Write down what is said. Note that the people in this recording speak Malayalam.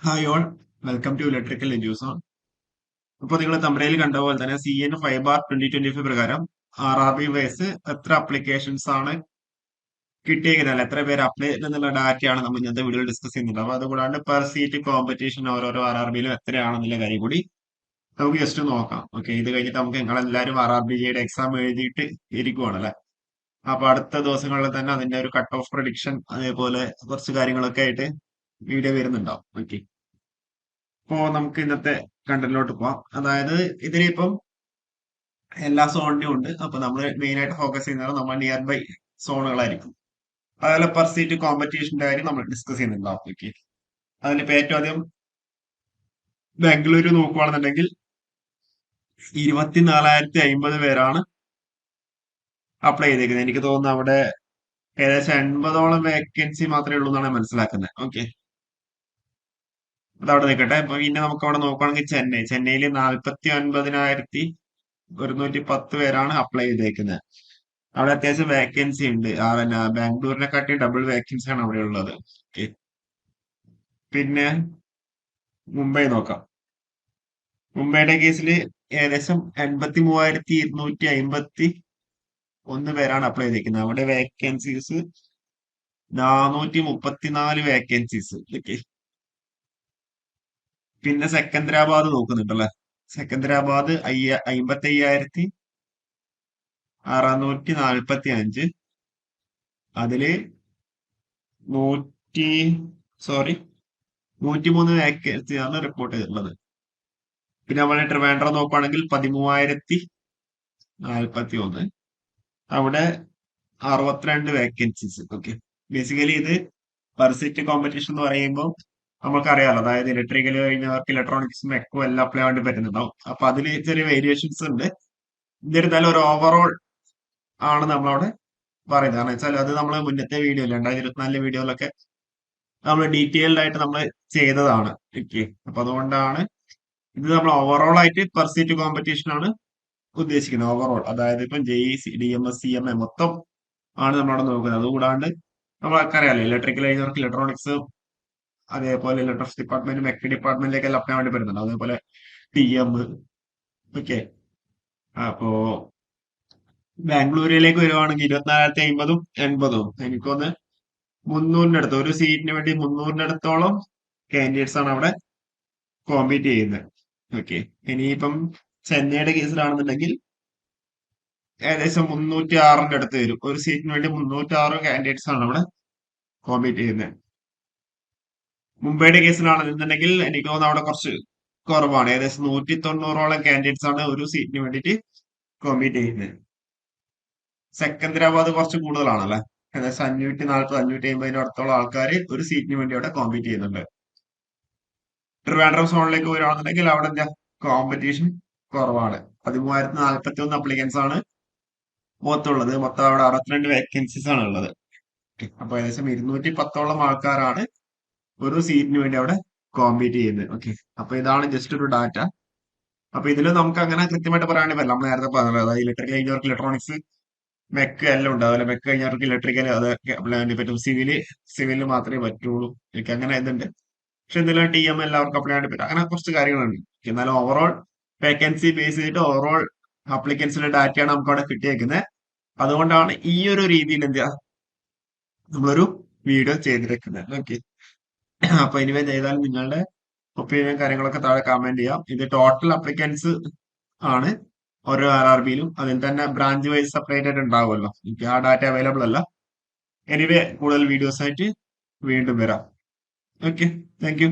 Hi all, welcome to electrical news on. അപ്പോൾ നിങ്ങൾ തമ്പനയിൽ കണ്ട പോലെ തന്നെ CN 5/2025 പ്രകാരം RRB വൈസ് എത്ര അപ്ലിക്കേഷൻസ് ആണ് കിട്ടിയിരിക്കുന്നത്, എത്ര പേര് അപ്ലൈ ചെയ്തെന്നുള്ള ഡാറ്റയാണ് നമ്മൾ ഇന്നത്തെ വീഡിയോയിൽ ഡിസ്കസ് ചെയ്യുന്നത്. അപ്പോൾ അതുകൂടാണ്ട് പെർ സീറ്റ് കോമ്പറ്റീഷൻ ഓരോരോ RRBയിലും എത്രയാണെന്നുള്ള കാര്യം കൂടി നമുക്ക് ജസ്റ്റ് നോക്കാം. ഓക്കെ, ഇത് കഴിഞ്ഞിട്ട് നമുക്ക് നിങ്ങളെല്ലാവരും RRBയുടെ എക്സാം എഴുതിയിട്ട് ഇരിക്കുവാണല്ലേ. അപ്പൊ അടുത്ത ദിവസങ്ങളിൽ തന്നെ അതിന്റെ ഒരു കട്ട് ഓഫ് പ്രഡിക്ഷൻ അതേപോലെ കുറച്ച് കാര്യങ്ങളൊക്കെ ആയിട്ട് വീഡിയോ വരുന്നുണ്ടാവും. ഓക്കെ, ഇപ്പോ നമുക്ക് ഇന്നത്തെ കണ്ടന്റിലോട്ട് പോവാം. അതായത് ഇതിലിപ്പം എല്ലാ സോണിനും ഉണ്ട്. അപ്പൊ നമ്മൾ മെയിൻ ആയിട്ട് ഫോക്കസ് ചെയ്യുന്നത് നമ്മൾ നിയർ ബൈ സോണുകളായിരിക്കും. അതുപോലെ പെർ സീറ്റ് കോമ്പറ്റീഷന്റെ കാര്യം നമ്മൾ ഡിസ്കസ് ചെയ്യുന്നുണ്ടാവും. ഓക്കെ, അതിലിപ്പോ ഏറ്റവും ആദ്യം ബാംഗ്ലൂര് നോക്കുവാണെന്നുണ്ടെങ്കിൽ 24,050 പേരാണ് അപ്ലൈ ചെയ്തേക്കുന്നത്. എനിക്ക് തോന്നുന്നു അവിടെ ഏകദേശം 80ഓളം വേക്കൻസി മാത്രമേ ഉള്ളൂ എന്നാണ് മനസ്സിലാക്കുന്നത്. ഓക്കെ, അതവിടെ നിൽക്കട്ടെ. അപ്പൊ പിന്നെ നമുക്ക് അവിടെ നോക്കുകയാണെങ്കിൽ ചെന്നൈയിൽ 49,110 പേരാണ് അപ്ലൈ ചെയ്തേക്കുന്നത്. അവിടെ അത്യാവശ്യം വേക്കൻസി ഉണ്ട്. ബാംഗ്ലൂരിനെക്കാട്ടി ഡബിൾ വേക്കൻസി ആണ് അവിടെ ഉള്ളത്. Okay. പിന്നെ മുംബൈ നോക്കാം. മുംബൈയുടെ കേസിൽ ഏകദേശം 83,251 പേരാണ് അപ്ലൈ ചെയ്തിരിക്കുന്നത്. അവിടെ വേക്കൻസീസ് 434 വേക്കൻസീസ്. ഓക്കെ, പിന്നെ സെക്കന്ദരാബാദ് നോക്കുന്നുണ്ടല്ലേ. സെക്കന്ദരാബാദ് 55,645. അതില് 100 സോറി 103 വേക്കൻസിയാണ് റിപ്പോർട്ട് ചെയ്തിട്ടുള്ളത്. പിന്നെ നമ്മളെ ട്രിവാൻഡ്രം നോക്കുകയാണെങ്കിൽ 13,041. അവിടെ 62 വേക്കൻസീസ്. ഓക്കെ, ബേസിക്കലി ഇത് പെർ സീറ്റ് കോമ്പറ്റീഷൻ എന്ന് പറയുമ്പോൾ നമുക്കറിയാലോ, അതായത് ഇലക്ട്രിക്കൽ കഴിഞ്ഞവർക്ക് ഇലക്ട്രോണിക്സും മെക്കും എല്ലാം അപ്ലൈ വേണ്ടി പറ്റുന്നുണ്ടാവും. അപ്പൊ അതിൽ ചെറിയ വേരിയേഷൻസ് ഉണ്ട്. എന്നിരുന്നാലും ഒരു ഓവറോൾ ആണ് നമ്മളവിടെ പറയുന്നത്. കാരണം വെച്ചാൽ അത് നമ്മൾ മുന്നത്തെ വീഡിയോ 2024 വീഡിയോയിലൊക്കെ നമ്മൾ ഡീറ്റെയിൽഡ് ആയിട്ട് നമ്മൾ ചെയ്തതാണ്. ഓക്കെ, അപ്പൊ അതുകൊണ്ടാണ് ഇത് നമ്മൾ ഓവറോൾ ആയിട്ട് പെർ സീറ്റ് കോമ്പറ്റീഷൻ ആണ് ഉദ്ദേശിക്കുന്നത്. ഓവറോൾ അതായത് ഇപ്പം JEE DMS CMA മൊത്തം ആണ് നമ്മളവിടെ നോക്കുന്നത്. അതുകൂടാണ്ട് നമ്മളൊക്കെ അറിയാലോ, ഇലക്ട്രിക്കൽ കഴിഞ്ഞവർക്ക് ഇലക്ട്രോണിക്സ് അതേപോലെ ഇലക്ട്രിക്സ് ഡിപ്പാർട്ട്മെന്റ് മെക്ക് ഡിപ്പാർട്ട്മെന്റിലേക്ക് അപ്ലൈ വേണ്ടി വരുന്നുണ്ട്. അതേപോലെ TM. ഓക്കെ, അപ്പോ ബാംഗ്ലൂരിലേക്ക് വരുവാണെങ്കിൽ 24,050 80. എനിക്കൊന്ന് 300 അടുത്ത് ഒരു സീറ്റിന് വേണ്ടി 300 അടുത്തോളം കാൻഡിഡേറ്റ്സ് ആണ് അവിടെ കോമ്പീറ്റ് ചെയ്യുന്നത്. ഓക്കെ, ഇനിയിപ്പം ചെന്നൈയുടെ കേസിലാണെന്നുണ്ടെങ്കിൽ ഏകദേശം 306 അടുത്ത് വരും. ഒരു സീറ്റിന് വേണ്ടി 306 കാൻഡിഡേറ്റ്സ് ആണ് അവിടെ കോമ്പീറ്റ് ചെയ്യുന്നത്. മുംബൈയുടെ കേസിലാണെന്നുണ്ടെങ്കിൽ എനിക്ക് തോന്നുന്നു അവിടെ കുറച്ച് കുറവാണ്. ഏകദേശം 190ഓളം കാൻഡിഡേറ്റ്സ് ആണ് ഒരു സീറ്റിന് വേണ്ടിയിട്ട് കോമ്പീറ്റ് ചെയ്യുന്നത്. സെക്കന്ദരാബാദ് കുറച്ച് കൂടുതലാണല്ലേ. ഏകദേശം 540 550 അടുത്തോളം ആൾക്കാർ ഒരു സീറ്റിന് വേണ്ടി അവിടെ കോമ്പീറ്റ് ചെയ്യുന്നുണ്ട്. ട്രിവാൻഡ്രം സോണിലേക്ക് വരികയാണെന്നുണ്ടെങ്കിൽ അവിടെ എന്താ കോമ്പറ്റീഷൻ കുറവാണ്. 13,041 അപ്ലിക്കൻസ് ആണ് മൊത്തമുള്ളത്. മൊത്തം അവിടെ 62 വേക്കൻസീസ് ആണ് ഉള്ളത്. അപ്പൊ ഏകദേശം 210ഓളം ആൾക്കാരാണ് ഒരു സീറ്റിന് വേണ്ടി അവിടെ കോമ്പീറ്റ് ചെയ്യുന്നത്. ഓക്കെ, അപ്പൊ ഇതാണ് ജസ്റ്റ് ഒരു ഡാറ്റ. അപ്പൊ ഇതിൽ നമുക്ക് അങ്ങനെ കൃത്യമായിട്ട് പറയാനേ പറ്റില്ല. നമ്മൾ നേരത്തെ പറഞ്ഞത്, അതായത് ഇലക്ട്രിക് കഴിഞ്ഞവർക്ക് ഇലക്ട്രോണിക്സ് മെക്ക് എല്ലാം ഉണ്ട്. അതുപോലെ മെക്ക് കഴിഞ്ഞവർക്ക് ഇലക്ട്രിക്കൽ അതൊക്കെ അപ്ലൈ വേണ്ടി പറ്റും. സിവില് മാത്രമേ പറ്റുള്ളൂ. എനിക്ക് അങ്ങനെ ഇതുണ്ട്. പക്ഷെ എന്തെങ്കിലും TM എല്ലാവർക്കും അപ്ലൈ വേണ്ടി പറ്റും. അങ്ങനെ കുറച്ച് കാര്യങ്ങളുണ്ട്. എന്നാലും ഓവറോൾ വേക്കൻസി ബേസ് ചെയ്തിട്ട് ഓവറോൾ അപ്ലിക്കൻസിന്റെ ഡാറ്റയാണ് നമുക്ക് അവിടെ കിട്ടിയേക്കുന്നത്. അതുകൊണ്ടാണ് ഈ ഒരു രീതിയിൽ എന്താ നമ്മളൊരു വീഡിയോ ചെയ്തിരിക്കുന്നത്. ഓക്കെ, അപ്പൊ ഇനിവേ ചെയ്താൽ നിങ്ങളുടെ ഒപ്പീനിയൻ കാര്യങ്ങളൊക്കെ താഴെ കമന്റ് ചെയ്യാം. ഇത് ടോട്ടൽ അപ്ലിക്കൻസ് ആണ് ഓരോ RRBയിലും. അതിൽ തന്നെ ബ്രാഞ്ച് വൈസ് സെപ്പറേറ്റ് ആയിട്ട് ഉണ്ടാവുമല്ലോ. എനിക്ക് ആ ഡാറ്റ അവൈലബിൾ അല്ല. എനിവേ കൂടുതൽ വീഡിയോസ് ആയിട്ട് വീണ്ടും വരാം. Okay, thank you.